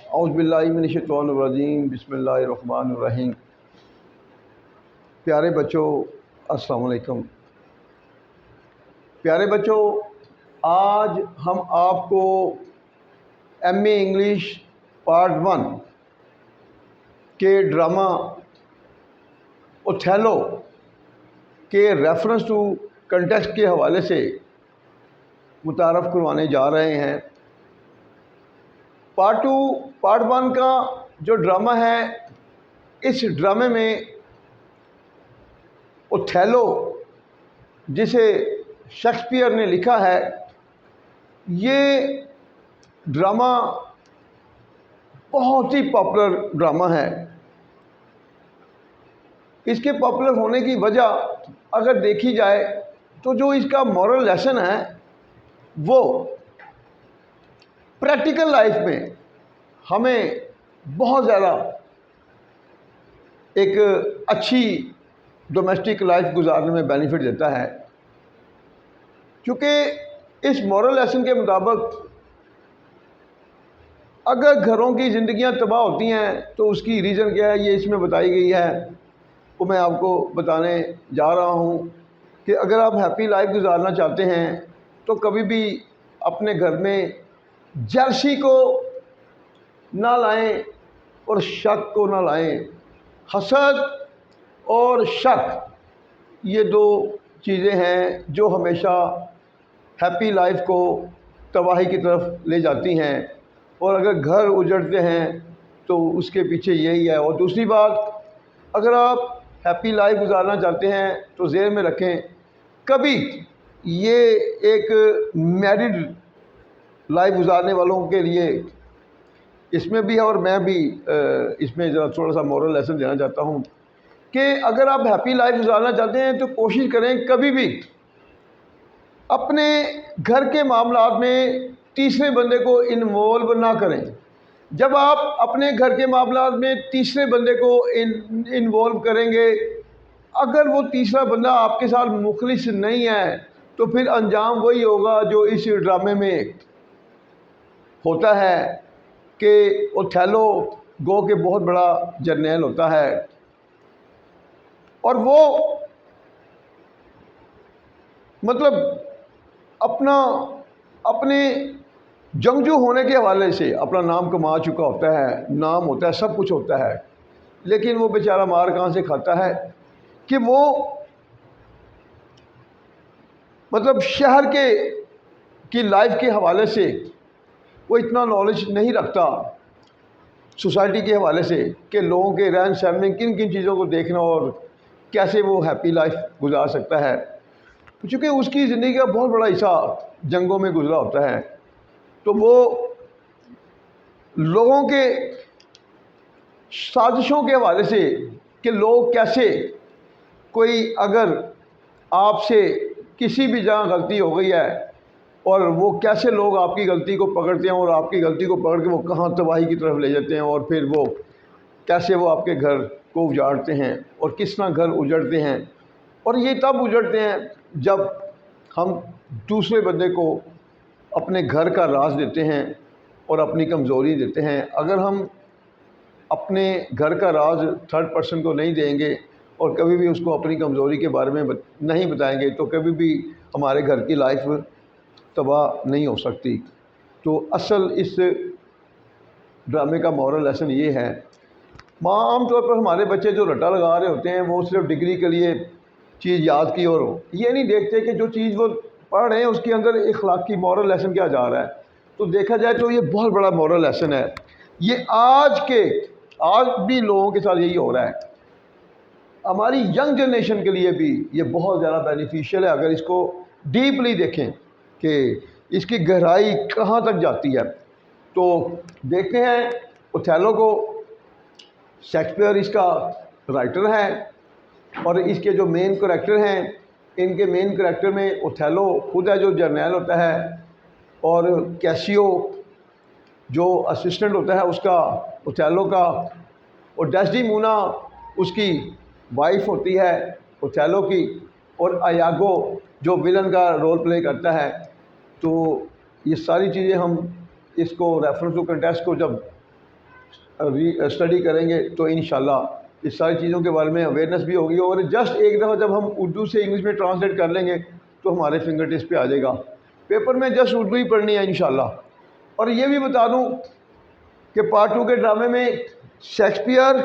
औज़ुबिल्लाहिमिनश्शैतानिर्रजीम बिस्मिल्लाहिर्रहमानिर्रहीम। प्यारे बच्चों, अस्सलाम वालेकुम। प्यारे बच्चों, आज हम आपको एमए इंग्लिश पार्ट 1 के ड्रामा ओथेलो के रेफरेंस टू कंटेक्स्ट के हवाले से मुतारफ़ करवाने जा रहे हैं। पार्ट 1 का जो ड्रामा है, इस ड्रामे में ओथेलो जिसे शेक्सपियर ने लिखा है, ये ड्रामा बहुत ही पॉपुलर ड्रामा है। इसके पॉपुलर होने की वजह अगर देखी जाए तो जो इसका मॉरल लेसन है वो प्रैक्टिकल लाइफ में हमें बहुत ज़्यादा एक अच्छी डोमेस्टिक लाइफ गुजारने में बेनिफिट देता है। क्योंकि इस मॉरल लेसन के मुताबिक अगर घरों की ज़िंदगियां तबाह होती हैं तो उसकी रीज़न क्या है, ये इसमें बताई गई है। वो मैं आपको बताने जा रहा हूँ कि अगर आप हैप्पी लाइफ गुजारना चाहते हैं तो कभी भी अपने घर में जलसी को ना लाएं और शक को ना लाएं। हसद और शक ये दो चीज़ें हैं जो हमेशा हैप्पी लाइफ को तबाही की तरफ ले जाती हैं, और अगर घर उजड़ते हैं तो उसके पीछे यही है। और दूसरी बात, अगर आप हैप्पी लाइफ गुजारना चाहते हैं तो ज़हन में रखें, कभी ये एक मैरिड लाइफ गुजारने वालों के लिए इसमें भी है, और मैं भी इसमें ज़रा थोड़ा सा मॉरल लेसन देना चाहता हूँ कि अगर आप हैप्पी लाइफ गुजारना चाहते हैं तो कोशिश करें कभी भी अपने घर के मामलात में तीसरे बंदे को इन्वॉल्व ना करें। जब आप अपने घर के मामलात में तीसरे बंदे को इन्वॉल्व करेंगे, अगर वो तीसरा बंदा आपके साथ मुखलिस नहीं है तो फिर अंजाम वही होगा जो इस ड्रामे में होता है कि ओथेलो गो के बहुत बड़ा जर्नैल होता है, और वो मतलब अपने जंगजू होने के हवाले से अपना नाम कमा चुका होता है, नाम होता है, सब कुछ होता है, लेकिन वो बेचारा मार कहाँ से खाता है कि वो मतलब शहर की लाइफ के हवाले से वो इतना नॉलेज नहीं रखता सोसाइटी के हवाले से कि लोगों के रहन सहन में किन किन चीज़ों को देखना और कैसे वो हैप्पी लाइफ गुजार सकता है, क्योंकि उसकी ज़िंदगी का बहुत बड़ा हिस्सा जंगों में गुजरा होता है। तो वो लोगों के साजिशों के हवाले से कि लोग कैसे, कोई अगर आपसे किसी भी जगह गलती हो गई है और वो कैसे लोग आपकी गलती को पकड़ते हैं और आपकी गलती को पकड़ के वो कहाँ तबाही की तरफ ले जाते हैं, और फिर वो कैसे वो आपके घर को उजाड़ते हैं और किस तरह घर उजड़ते हैं। और ये तब उजड़ते हैं जब हम दूसरे बंदे को अपने घर का राज देते हैं और अपनी कमज़ोरी देते हैं। अगर हम अपने घर का राज थर्ड पर्सन को नहीं देंगे और कभी भी उसको अपनी कमज़ोरी के बारे में नहीं बताएंगे तो कभी भी हमारे घर की लाइफ तबाह नहीं हो सकती। तो असल इस ड्रामे का मॉरल लेसन ये है। आम तौर पर हमारे बच्चे जो रट्टा लगा रहे होते हैं वो सिर्फ डिग्री के लिए चीज़ याद की और ये नहीं देखते कि जो चीज़ वो पढ़ रहे हैं उसके अंदर इखलाकी मॉरल लेसन क्या जा रहा है। तो देखा जाए तो ये बहुत बड़ा मॉरल लेसन है। ये आज भी लोगों के साथ यही हो रहा है। हमारी यंग जनरेशन के लिए भी ये बहुत ज़्यादा बेनिफिशियल है अगर इसको डीपली देखें कि इसकी गहराई कहाँ तक जाती है। तो देखते हैं ओथेलो को। शेक्सपियर इसका राइटर है और इसके जो मेन करैक्टर हैं, इनके मेन करैक्टर में ओथेलो खुद है जो जर्नैल होता है, और कैसियो जो असिस्टेंट होता है उसका ओथेलो का, और डेस्डेमोना उसकी वाइफ होती है ओथेलो की, और आयागो जो विलन का रोल प्ले करता है। तो ये सारी चीज़ें हम इसको रेफरेंस टू कंटेक्स्ट को जब स्टडी करेंगे तो इंशाल्लाह इस सारी चीज़ों के बारे में अवेयरनेस भी होगी। और जस्ट एक दफ़ा जब हम उर्दू से इंग्लिश में ट्रांसलेट कर लेंगे तो हमारे फिंगर टिप्स पे आ जाएगा। पेपर में जस्ट उर्दू ही पढ़नी है इंशाल्लाह। और ये भी बता दूं कि पार्ट 2 के ड्रामे में शेक्सपियर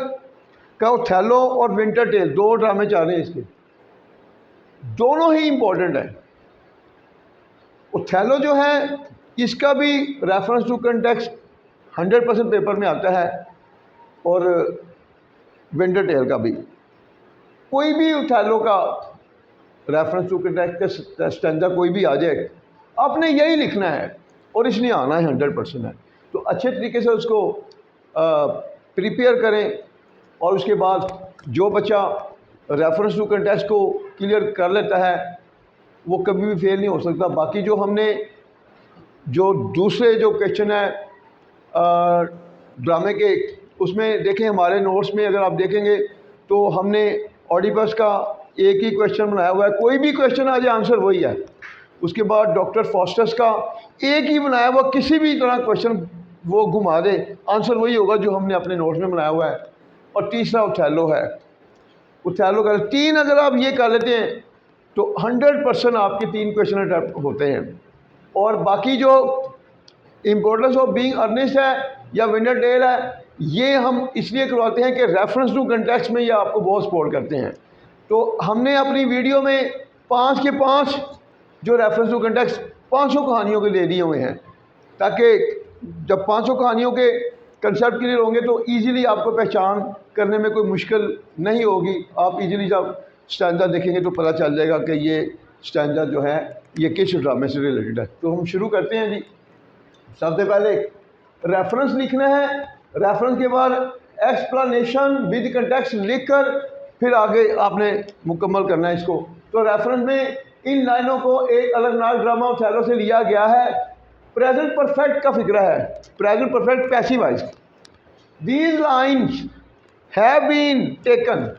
का ओथेलो और विंटर टेल 2 ड्रामे चल रहे हैं, इसके दोनों ही इम्पोर्टेंट है। ओथेलो जो है इसका भी रेफरेंस टू कंटेक्स्ट 100% पेपर में आता है, और विंटर टेल का भी। कोई भी ओथेलो का रेफरेंस टू कंटेक्स्ट का स्टैंजा कोई भी आ जाए, आपने यही लिखना है और इसलिए आना है 100% है। तो अच्छे तरीके से उसको प्रिपेयर करें, और उसके बाद जो बच्चा रेफरेंस टू कंटेक्स्ट को क्लियर कर लेता है वो कभी भी फेल नहीं हो सकता। बाकी जो हमने जो दूसरे जो क्वेश्चन है ड्रामे के, उसमें देखें हमारे नोट्स में अगर आप देखेंगे तो हमने ऑडिबस का एक ही क्वेश्चन बनाया हुआ है। कोई भी क्वेश्चन आ जाए आंसर वही है। उसके बाद डॉक्टर फॉस्टर्स का एक ही बनाया हुआ, किसी भी तरह क्वेश्चन वो घुमा दे आंसर वही होगा जो हमने अपने नोट्स में बनाया हुआ है। और तीसरा ओथेलो है। ओथेलो का 3 अगर आप ये कर लेते हैं तो 100% आपके 3 क्वेश्चन अटेम्प्ट होते हैं। और बाकी जो इम्पोर्टेंस ऑफ बीइंग अर्नेस्ट है या विंटर टेल है, ये हम इसलिए करवाते हैं कि रेफरेंस टू कंटेक्स्ट में ये आपको बहुत सपोर्ट करते हैं। तो हमने अपनी वीडियो में 5 के 5 जो रेफरेंस टू कंटेक्स्ट 500 कहानियों के ले दिए हुए हैं, ताकि जब 500 कहानियों के कंसेप्ट क्लियर होंगे तो इजीली आपको पहचान करने में कोई मुश्किल नहीं होगी। आप इजीली जब स्टैंजा देखेंगे तो पता चल जाएगा कि ये स्टैंजा जो है ये किस ड्रामे से रिलेटेड है। तो हम शुरू करते हैं जी। सबसे पहले रेफरेंस लिखना है, रेफरेंस के बाद एक्सप्लेनेशन विद कंटेक्स्ट लिखकर फिर आगे आपने मुकम्मल करना है इसको। तो रेफरेंस में इन लाइनों को एक अलगनाग ड्रामा ओथेलो से लिया गया है। प्रेजेंट परफेक्ट का फिक्रा है, present perfect passive voice. These lines have been taken,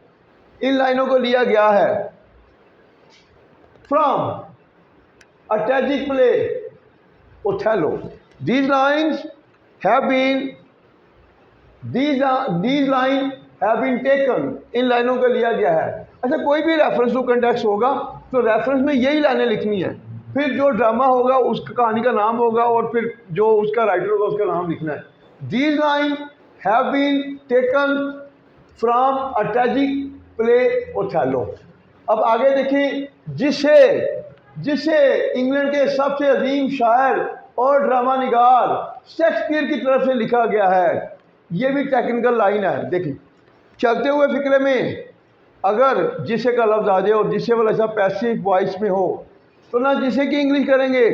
इन लाइनों को लिया गया है from a tragic play Othello. These lines have been, these line have been taken, इन लाइनों को लिया गया है। अच्छा, कोई भी रेफरेंस टू कंटेक्स्ट होगा तो रेफरेंस में यही लाइनें लिखनी है, फिर जो ड्रामा होगा उस कहानी का नाम होगा और फिर जो उसका राइटर होगा उसका नाम लिखना है। These line have been taken from a tragic play Othello. अब आगे देखिए, जिसे इंग्लैंड के सबसे अजीम शायर और ड्रामा निगार शेक्सपियर की तरफ से लिखा गया है। ये भी टेक्निकल लाइन है। देखिए, चलते हुए फिक्रे में अगर जिसे का लफ्ज़ आ जाए और जिसे वाला ऐसा पैसिव वॉइस में हो तो ना जिसे की इंग्लिश करेंगे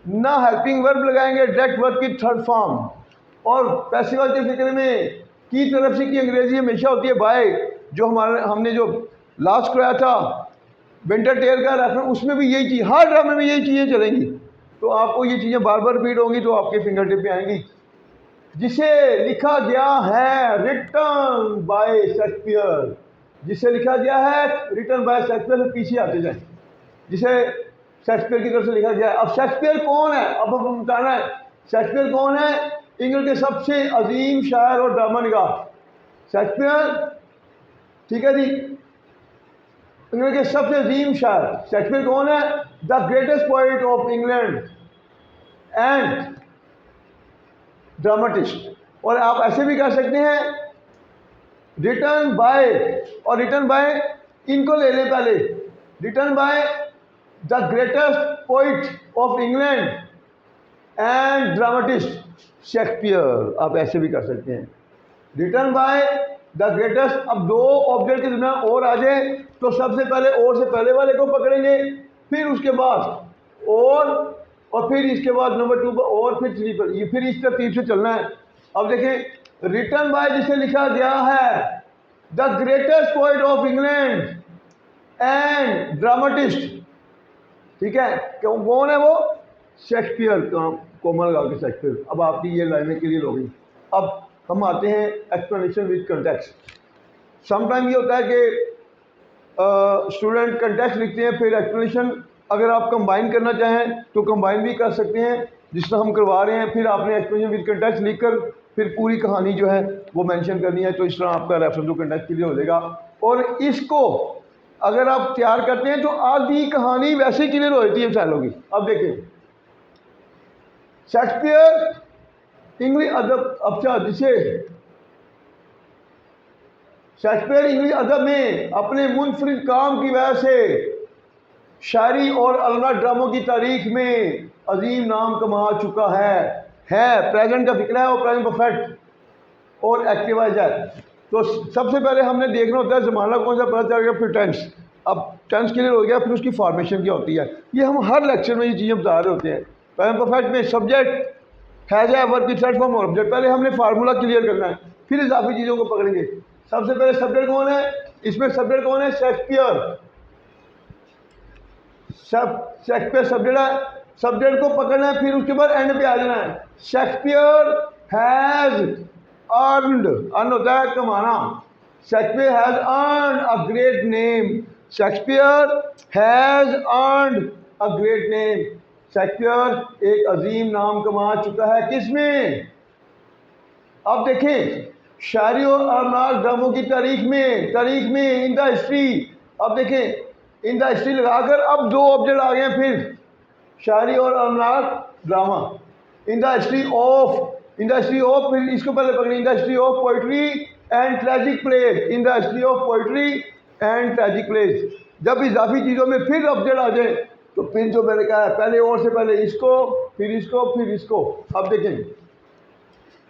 ना हेल्पिंग वर्ब लगाएंगे, डायरेक्ट वर्ब की थर्ड फॉर्म। और पैसिव वॉइस के फिक्रे में की तरफ से की अंग्रेजी हमेशा होती है बाय, जो हमने जो लास्ट कराया था विंटर टेल का रेफरेंस, उसमें भी यही चीज़, हर ड्रामे में यही चीज़ें चलेंगी। तो आपको ये चीज़ें बार बार रिपीट होंगी तो आपके फिंगर टिप पे आएंगी। जिसे लिखा गया है रिटन बाय शेक्सपियर, जिसे लिखा गया है रिटन बाय शेक्सपियर, से पीछे आते जाए। जिसे शेक्सपियर की तरफ से लिखा गया है। अब शेक्सपियर कौन है, अब हम बताना है शेक्सपियर कौन है। इंग्लैंड के सबसे अजीम शायर और ड्रामा निगार शेक्सपियर, ठीक है जी, इंग्लैंड के सबसे अजीम शायर शेक्सपियर कौन है? The greatest poet of England and dramatist. और आप ऐसे भी कर सकते हैं रिटन बाय, और रिटन बाय इनको ले लें पहले, written by the greatest poet of England and dramatist Shakespeare. आप ऐसे भी कर सकते हैं रिटन बाय द ग्रेटेस्ट। अब 2 ऑब्जेक्ट के बिना और आ जाए तो सबसे पहले और से पहले वाले को पकड़ेंगे, फिर उसके बाद और फिर इसके बाद नंबर 2 पर और फिर 3 पर, ये फिर इस तरतीब से चलना है। अब देखें, रिटन बाय जिसे लिखा गया है the greatest poet of England and dramatist, ठीक है, क्यों कौन है वो? शेक्सपियर, कोमल लगा के शेक्सपियर। अब आपकी ये लाइनें क्लियर हो गई। अब हम आते हैं एक्सप्लेनेशन विद कंटेक्स्ट। समटाइम ये होता है कि स्टूडेंट कंटेक्स्ट लिखते हैं फिर एक्सप्लेनेशन अगर आप कंबाइन करना चाहें तो कंबाइन भी कर सकते हैं, जिस तरह हम करवा रहे हैं। फिर आपने एक्सप्लेनेशन विद कंटेक्स्ट लिखकर फिर पूरी कहानी जो है वो मेंशन करनी है, तो इस तरह आपका रेफरेंस टू कंटेक्स्ट क्लियर हो जाएगा। और इसको अगर आप तैयार करते हैं तो आधी कहानी वैसे ही क्लियर हो जाती है मिसालों की। अब देखिए शेक्सपियर इंग्लिश अदब, अच्छा जिसे शेक्सपियर इंग्लिश अदब में अपने मुनफरिद काम की वजह से शायरी और अलग ड्रामों की तारीख में अजीम नाम कमा चुका है प्रेजेंट का फिक्र है और प्रेजेंट परफेक्ट और एक्टिवाइज है। तो सबसे पहले हमने देखना होता है ज़माना कौन सा, पता चल गया, फिर टेंस। अब टेंस क्लियर हो गया, फिर उसकी फॉर्मेशन क्या होती है, ये हम हर लेक्चर में ये चीज़ें बता रहे होते हैं। प्रेजेंट परफेक्ट में सब्जेक्ट हैज़ है, वर्ब की थर्ड फॉर्म और ऑब्जेक्ट। पहले हमने फार्मूला क्लियर करना है, फिर इजाफी चीज़ों को पकड़ेंगे। सबसे पहले सब्जेक्ट कौन है, इसमें सब्जेक्ट कौन है, शेक्सपियर। शेक्सपियर सब्जेक्ट है, सब्जेक्ट को पकड़ना है, फिर उसके बाद एंड पे आ जाना है। शेक्सपियर हैज अर्नड, अर्न होता है कमाना, Shakespeare has earned a great name, Shakespeare has earned a great name. Shakespeare एक अजीम नाम कमा चुका है किसमें, अब देखें शायरी और अरनाज ड्रामों की तारीख में इन द हिस्ट्री। अब देखें इन द हिस्ट्री लगाकर अब दो ऑब्जेक्ट आ गए, फिर शायरी और अरनाज drama. In the history of, फिर इसको पहले पकड़े, in the history of poetry and tragic plays, in the history of poetry and tragic plays. जब इजाफी चीज़ों में फिर ऑब्जेक्ट आ जाए तो फिर जो मैंने कहा है पहले और से पहले इसको, फिर इसको, फिर इसको। अब देखें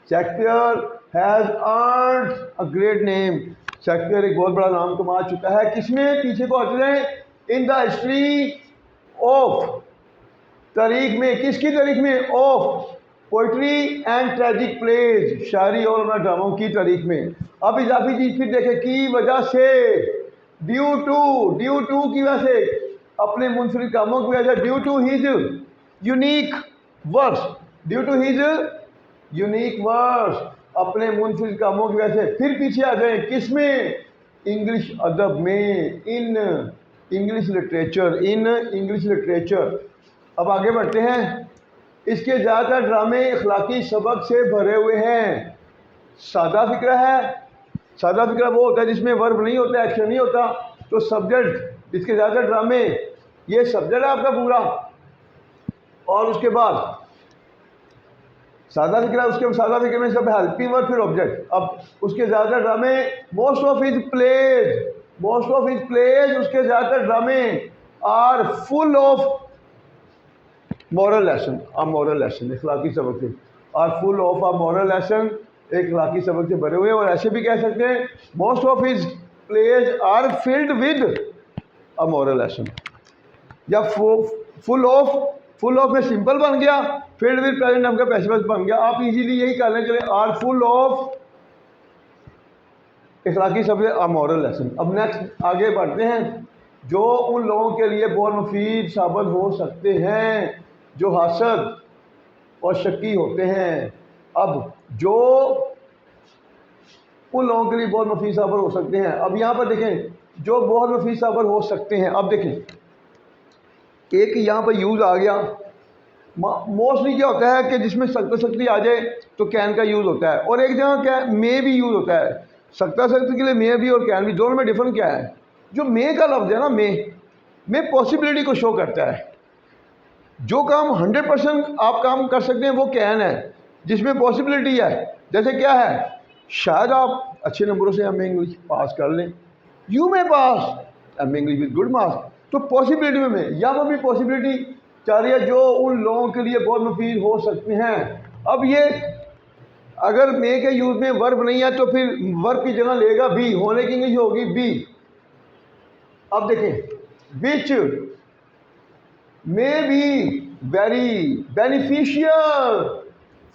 Shakespeare has earned a great name, Shakespeare एक बहुत बड़ा नाम कमा चुका है किसमें, पीछे को हट जाए, इन द हिस्ट्री ऑफ, तारीख में, किसकी तारीख में, of poetry and tragic plays, शायरी और ड्रामों की तारीख में। अब इजाफी चीज फिर देखें, की वजह से, ड्यू टू की वजह से, अपने मुनफरिद कामों की वजह से, due to his unique words, अपने मुनफरिद कामों की वजह से। फिर पीछे आ जाए किसमें, इंग्लिश अदब में, इन इंग्लिश लिटरेचर। अब आगे बढ़ते हैं। इसके ज़्यादातर ड्रामे अखलाकी सबक से भरे हुए हैं। सादा फिक्रा है, सादा फिक्रा वो होता है जिसमें वर्ब नहीं होता, एक्शन नहीं होता। तो सब्जेक्ट, इसके ज़्यादातर ड्रामे, ये सब्जेक्ट है आपका पूरा, और उसके बाद सादा फिक्रा, उसके सादा फिक्र में सब हेल्पिंग वर्ब फिर ऑब्जेक्ट। अब उसके ज़्यादातर ड्रामे, मोस्ट ऑफ हिज प्लेज, उसके ज़्यादातर ड्रामे are full of moral lesson, इखलाकी सबक से, are full of a moral lesson, एक इखलाकी सबक से भरे हुए। और ऐसे भी कह सकते हैं most of his plays are filled with a moral lesson. या फुल ऑफ में सिंपल बन गया, फिल्ड विद प्रेजेंट नाम का पैसिव बन गया। आप इजीली यही कर लें, चले आर फुल ऑफ इखलाकी सबक अ मॉरल लेसन। अब नेक्स्ट आगे बढ़ते हैं, जो उन लोगों के लिए बहुत मुफीद साबित हो सकते हैं जो हासद और शक्की होते हैं। अब जो उन लोगों के लिए बहुत मुफीद साबित हो सकते हैं, अब यहाँ पर देखें जो बहुत मुफीद साबित हो सकते हैं। अब देखें एक यहाँ पर यूज़ आ गया, मोस्टली क्या होता है कि जिसमें सख्ती आ जाए तो कैन का यूज़ होता है, और एक जगह क्या है मे भी यूज़ होता है। सख्ती के लिए मे भी और कैन भी, दोनों में डिफरेंट क्या है, जो मे का लफ्ज़ है ना, मे पॉसिबिलिटी को शो करता है। जो काम 100% आप काम कर सकते हैं वो कैन है, जिसमें पॉसिबिलिटी है। जैसे क्या है, शायद आप अच्छे नंबरों से एम ए इंग्लिश पास कर लें, यू में pass M A English with good marks, तो पॉसिबिलिटी में यहाँ पर भी पॉसिबिलिटी चाह रही है जो उन लोगों के लिए बहुत मुफीद हो सकते हैं। अब ये अगर मे के यूज़ में वर्ब नहीं है तो फिर वर्ब की जगह लेगा बी, होने की इंग्लिश होगी बी। अब देखें विच may be very beneficial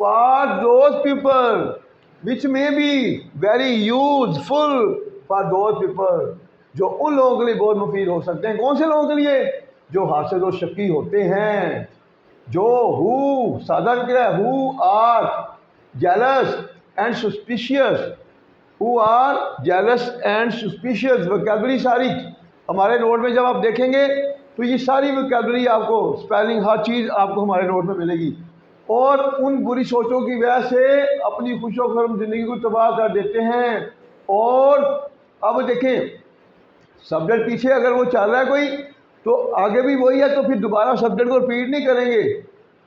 for those people, which may be very useful for those people, जो उन लोगों के लिए बहुत मुफीद हो सकते हैं। कौन से लोगों के लिए, जो हासिद और शक्की होते हैं, जो हु सादा फिक्र है, who are jealous and suspicious, vocabulary सारी हमारे नोट में जब आप देखेंगे तो ये सारी वोकैबुलरी आपको, स्पेलिंग, हर चीज़ आपको हमारे नोट में मिलेगी। और उन बुरी सोचों की वजह से अपनी खुशो-खरम ज़िंदगी को तबाह कर देते हैं। और अब देखें, सब्जेक्ट पीछे अगर वो चल रहा है कोई, तो आगे भी वही है, तो फिर दोबारा सब्जेक्ट को रिपीट नहीं करेंगे।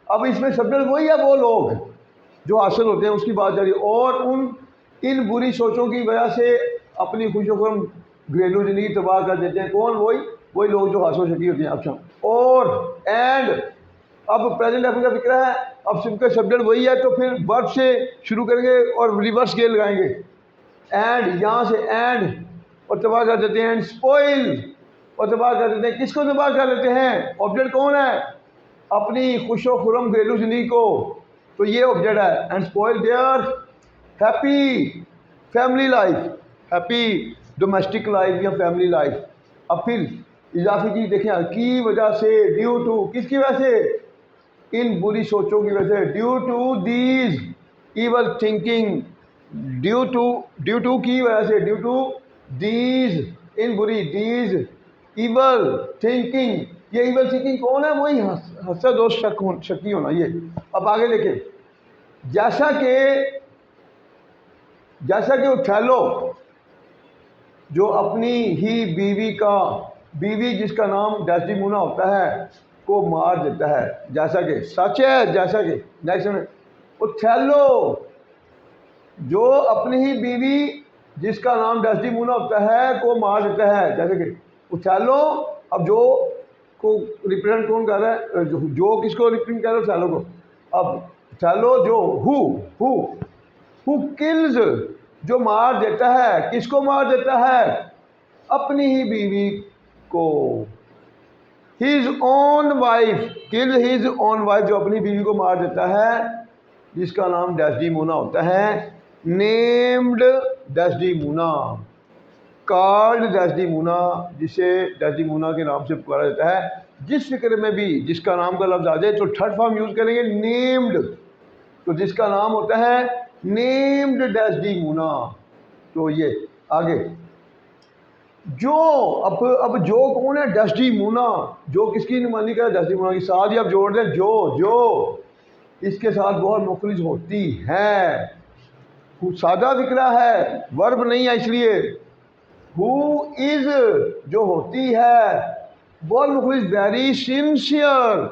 अब इसमें सब्जेक्ट वही है, वो लोग जो हासिल होते हैं उसकी बात जारी। और इन बुरी सोचों की वजह से अपनी खुशो-खरम घरेलू ज़िंदगी तबाह कर देते हैं। कौन? वही लोग जो हासिल शकी होते हैं। अच्छा, और एंड अब प्रेजेंट एप्पल का फिक्र है, अब सिंपल सब्जेक्ट वही है, तो फिर वर्ब से शुरू करेंगे और रिवर्स स्केल लगाएंगे। एंड, यहाँ से एंड और तबाह कर देते हैं। एंड स्पॉइल और तबाह कर देते हैं। किसको तबाह कर देते हैं? ऑब्जेक्ट कौन है? अपनी खुशो खुरम घरेलू जिंदगी को, तो ये ऑब्जेक्ट है। And spoil their happy family life, happy domestic life या फैमिली लाइफ। अब फिर इजाफी चीज देखें, की वजह से, ड्यू टू, किसकी वजह से? इन बुरी सोचों की वजह से। Due to these evil thinking, due to की वजह से, ड्यू टू दीज, इन बुरी, दीज इवल थिंकिंग। ये इवल थिंकिंग कौन है? वही हसद और शकी होना। ये अब आगे देखें, जैसा कि ओथेलो जो अपनी ही बीवी जिसका नाम डेस्टिमोना होता है को मार देता है। जैसा कि सच है, जैसा कि नेक्स्ट में ओथेलो जो अपनी ही बीवी जिसका नाम डेस्टिमोना होता है को मार देता है। जैसे कि ओथेलो, अब जो को रिप्रेजेंट कौन कर रहा है? जो किसको रिप्रेजेंट कर रहा है? ओथेलो को। अब ओथेलो जो हु किल्स, जो मार देता है। किसको मार देता है? अपनी ही बीवी को। हिज ओन वाइफ, किल हिज ओन वाइफ, जो अपनी बीवी को मार देता है जिसका नाम डेस्टिमोना होता है। नेम्ड डेस्टिमोना, कॉल्ड डेस्टिमोना, जिसे डेस्टिमोना के नाम से पुकारा जाता है। जिस फिक्र में भी जिसका नाम का लफ्ज आ जाए तो थर्ड फॉर्म यूज करेंगे नेम्ड, तो जिसका नाम होता है नेम्ड डेस्टिमोना। तो ये आगे जो, अब जो कौन है? डेस्टिमोना। जो किसकी नुमाइंदगी कर? डेस्टिमोना की। साथ ही आप जोड़ दें जो इसके साथ बहुत मुखलिस होती है। सादा फिक्रा है, वर्ब नहीं है, इसलिए हु इज जो होती है बहुत मुखलिस, वेरी सिंसियर,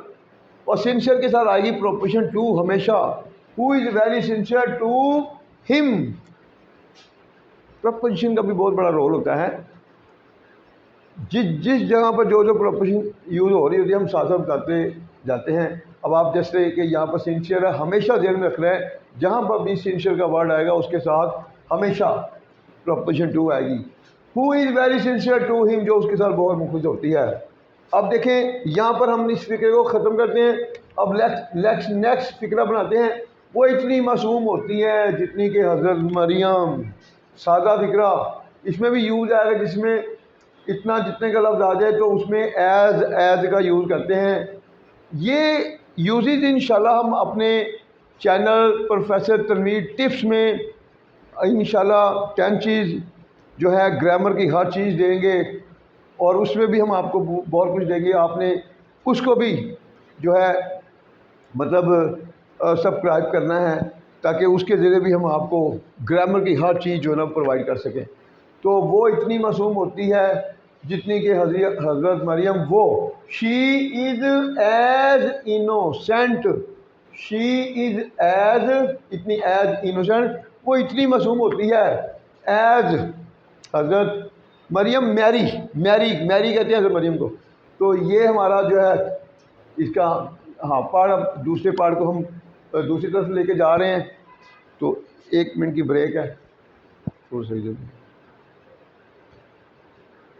और सिंसियर के साथ आएगी प्रोपोजिशन टू हमेशा। Who is very sincere to him, proposition का भी बहुत बड़ा रोल होता है। जिस जगह पर जो प्रोपोजिशन यूज हो रही होती है हम साथ साथ बताते जाते हैं। अब आप जैसे कि यहाँ पर सिंसियर है, हमेशा ध्यान में रख रहे हैं, जहाँ पर भी सिंसियर का वर्ड आएगा उसके साथ हमेशा प्रोपोजिशन टू आएगी। Who is very sincere to him, जो उसके साथ बहुत मुखलिस होती है। अब देखें, यहाँ पर हम इस फिक्रे को ख़त्म करते हैं। अब नेक्स्ट फिक्रा बनाते हैं। वो इतनी मासूम होती है जितनी कि हज़रत मरियम। सादा फिक्रा, इसमें भी यूज़ आएगा, जिसमें इतना जितने का लफ्ज़ आ जाए तो उसमें एज का यूज़ करते हैं। ये यूजेज इंशाल्लाह हम अपने चैनल प्रोफेसर तनवीर टिप्स में इंशाल्लाह 10 चीज़ जो है ग्रामर की हर चीज़ देंगे, और उसमें भी हम आपको बहुत कुछ देंगे। आपने उसको भी जो है मतलब सब्सक्राइब करना है, ताकि उसके ज़रिए भी हम आपको ग्रामर की हर चीज़ जो है ना प्रोवाइड कर सकें। तो वो इतनी मासूम होती है जितनी कि हज़रत मरियम, वो she is as innocent, she is as, इतनी एज इनोसेंट, वो इतनी मासूम होती है एज हज़रत मरियम। मैरी कहते हैं हज़रत मरियम को। तो ये हमारा जो है इसका पार्ट, अब दूसरे पार्ट को हम दूसरी तरफ लेके जा रहे हैं। तो 1 मिनट की ब्रेक है, थोड़ी सी।